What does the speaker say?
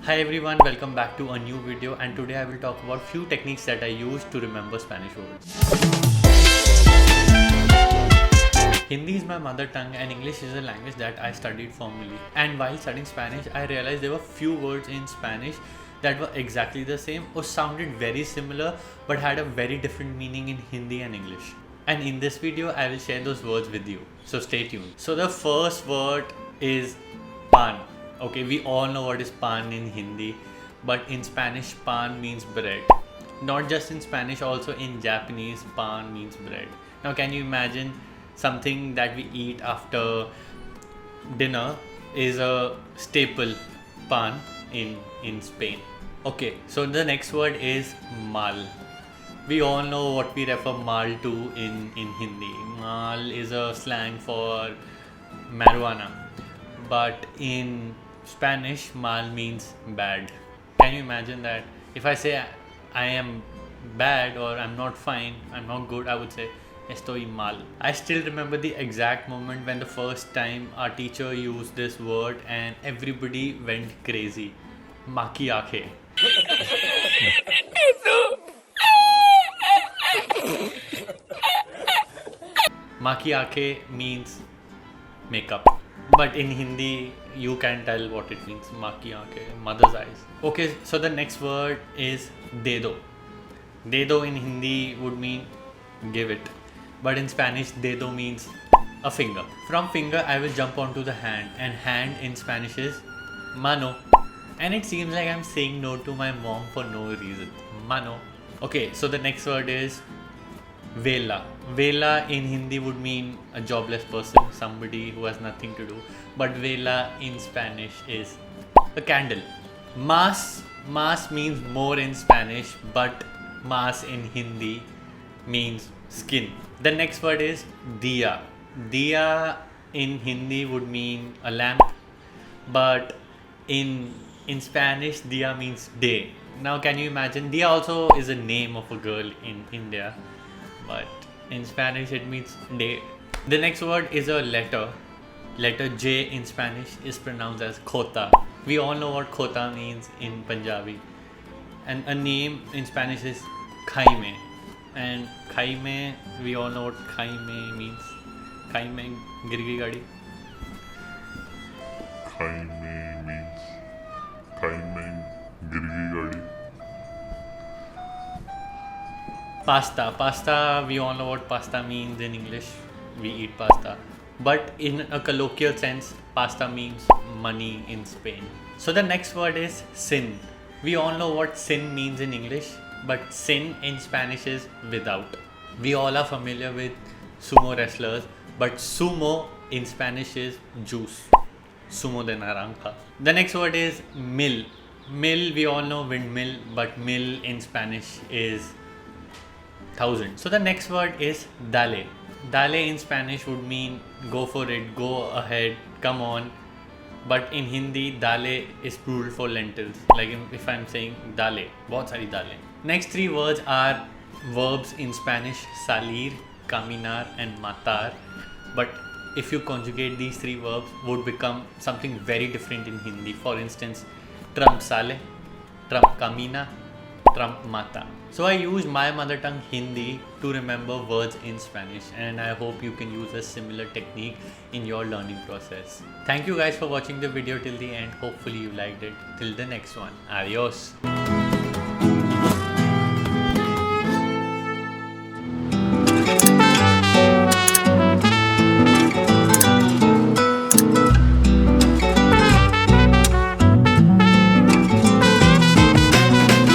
Hi everyone, welcome back to a new video, and today I will talk about few techniques that I use to remember Spanish words. Hindi is my mother tongue and English is a language that I studied formally. And while studying Spanish, I realized there were few words in Spanish that were exactly the same or sounded very similar but had a very different meaning in Hindi and English. And in this video, I will share those words with you. So stay tuned. So the first word is pan. Okay, we all know what is pan in Hindi, but in Spanish, pan means bread. Not just in Spanish, also in Japanese, pan means bread. Now, can you imagine something that we eat after dinner is a staple, pan in Spain? Okay, so the next word is mal. We all know what we refer mal to in Hindi. Mal is a slang for marijuana, but in Spanish, mal means bad. Can you imagine that? If I say I am bad or I'm not fine, I'm not good, I would say estoy mal. I still remember the exact moment when the first time our teacher used this word and everybody went crazy. Maki aake. Maki aake means makeup. But in Hindi, you can tell what it means. Maki aake, mother's eyes. Okay, so the next word is de do. De do in Hindi would mean give it. But in Spanish, dedo means a finger. From finger, I will jump onto the hand. And hand in Spanish is mano. And it seems like I'm saying no to my mom for no reason. Mano. Okay, so the next word is Vela. Vela in Hindi would mean a jobless person, somebody who has nothing to do. But Vela in Spanish is a candle. Mas. Mas means more in Spanish, but mas in Hindi means skin. The next word is diya. Diya in Hindi would mean a lamp, but in Spanish, diya means day. Now, can you imagine? Diya also is a name of a girl in India, but in Spanish it means day. The next word is a letter. Letter J in Spanish is pronounced as khota. We all know what khota means in Punjabi. And a name in Spanish is Khaime. And Khaime, we all know what Khaime means. Khaime, girgi gadi. Khaime means Khaime girgi gadi. Pasta. Pasta, we all know what pasta means in English. We eat pasta. But in a colloquial sense, pasta means money in Spain. So the next word is sin. We all know what sin means in English, but sin in Spanish is without. We all are familiar with sumo wrestlers, but sumo in Spanish is juice. Sumo de naranja. The next word is mil. Mil, we all know windmill, but mil in Spanish is thousand. So the next word is dale. Dale in Spanish would mean go for it, go ahead, come on. But in Hindi, dale is plural for lentils. Like if I'm saying dale, bahut sari dale. Next three words are verbs in Spanish: salir, caminar, and matar. But if you conjugate these three verbs, would become something very different in Hindi. For instance, Trump sale, Trump camina, Trump mata. So I use my mother tongue Hindi to remember words in Spanish, and I hope you can use a similar technique in your learning process. Thank you guys for watching the video till the end. Hopefully you liked it. Till the next one. Adios.